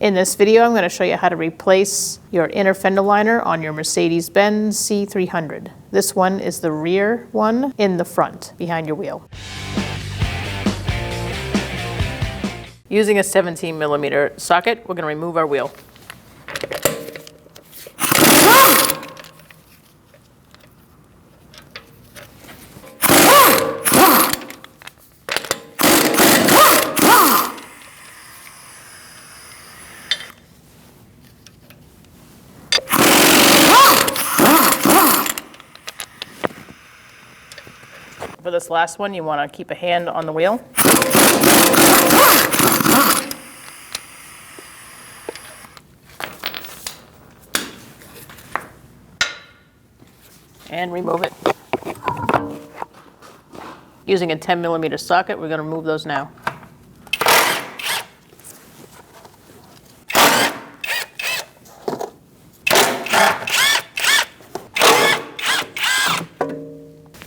In this video, I'm going to show you how to replace your inner fender liner on your Mercedes-Benz C300. This one is the rear one in the front, behind your wheel. Using a 17mm socket, we're going to remove our wheel. For this last one, you want to keep a hand on the wheel. And remove it. Using a 10mm socket, we're going to remove those now.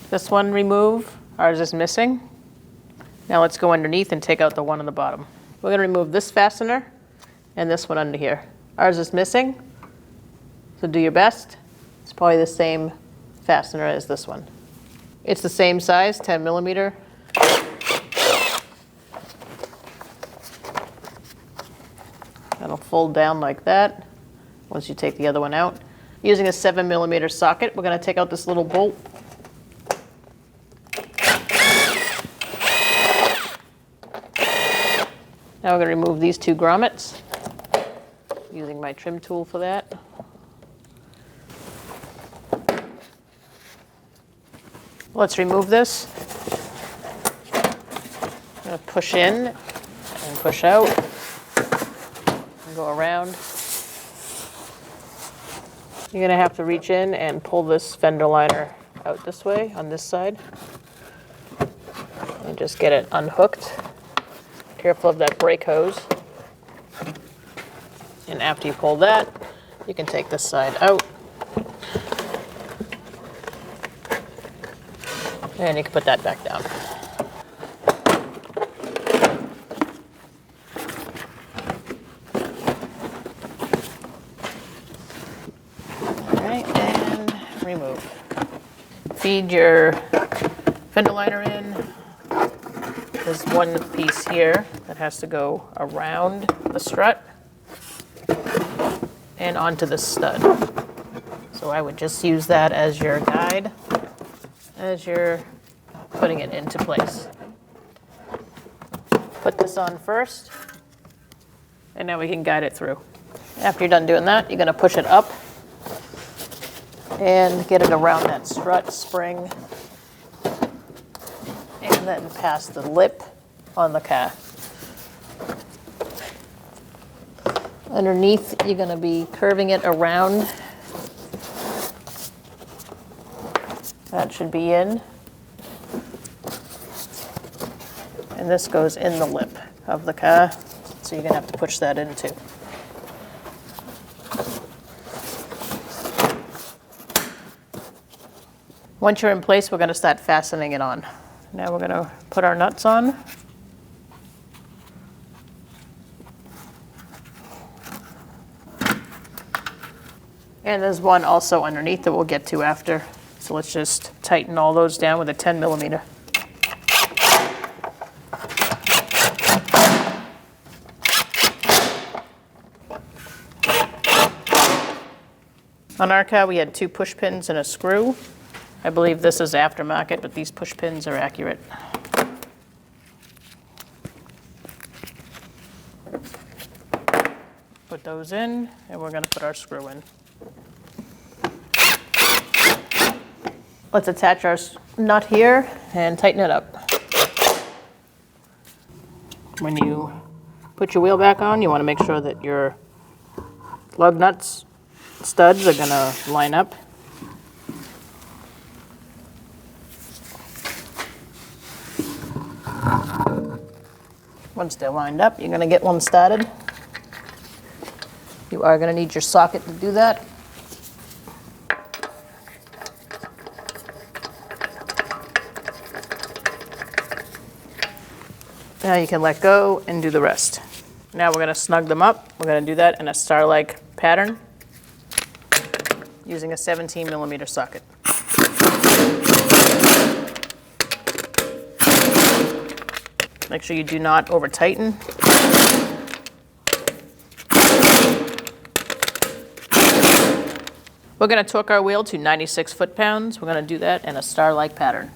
This one remove, ours is missing. Now let's go underneath and take out the one on the bottom. We're going to remove this fastener and this one under here. Ours is missing, so do your best. It's probably the same fastener as this one. It's the same size, 10mm. That'll fold down like that once you take the other one out. Using a 7mm socket, we're going to take out this little bolt. Now we're going to remove these two grommets, using my trim tool for that. Let's remove this. I'm going to push in and push out and go around. You're going to have to reach in and pull this fender liner out this way on this side and just get it unhooked. Careful of that brake hose. And after you pull that, you can take this side out. And you can put that back down. All right, and remove. Feed your fender liner in. There's one piece here that has to go around the strut and onto the stud. So I would just use that as your guide as you're putting it into place. Put this on first, and now we can guide it through. After you're done doing that, you're going to push it up and get it around that strut spring. And then past the lip on the car. Underneath, you're going to be curving it around. That should be in. And this goes in the lip of the car, so you're going to have to push that in too. Once you're in place, we're going to start fastening it on. Now we're going to put our nuts on. And there's one also underneath that we'll get to after. So let's just tighten all those down with a 10mm. On our car, we had 2 push pins and a screw. I believe this is aftermarket, but these push pins are accurate. Put those in, and we're going to put our screw in. Let's attach our nut here and tighten it up. When you put your wheel back on, you want to make sure that your lug nuts studs are going to line up. Once they're lined up, you're going to get one started. You are going to need your socket to do that. Now you can let go and do the rest. Now we're going to snug them up. We're going to do that in a star-like pattern using a 17mm socket. Make sure you do not over-tighten. We're going to torque our wheel to 96 foot-pounds. We're going to do that in a star-like pattern.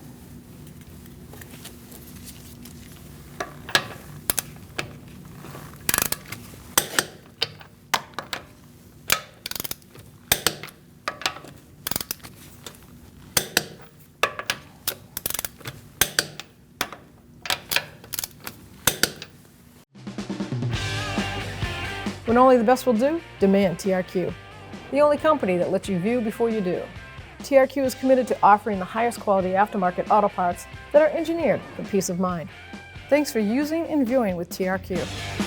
When only the best will do, demand TRQ. The only company that lets you view before you do. TRQ is committed to offering the highest quality aftermarket auto parts that are engineered for peace of mind. Thanks for using and viewing with TRQ.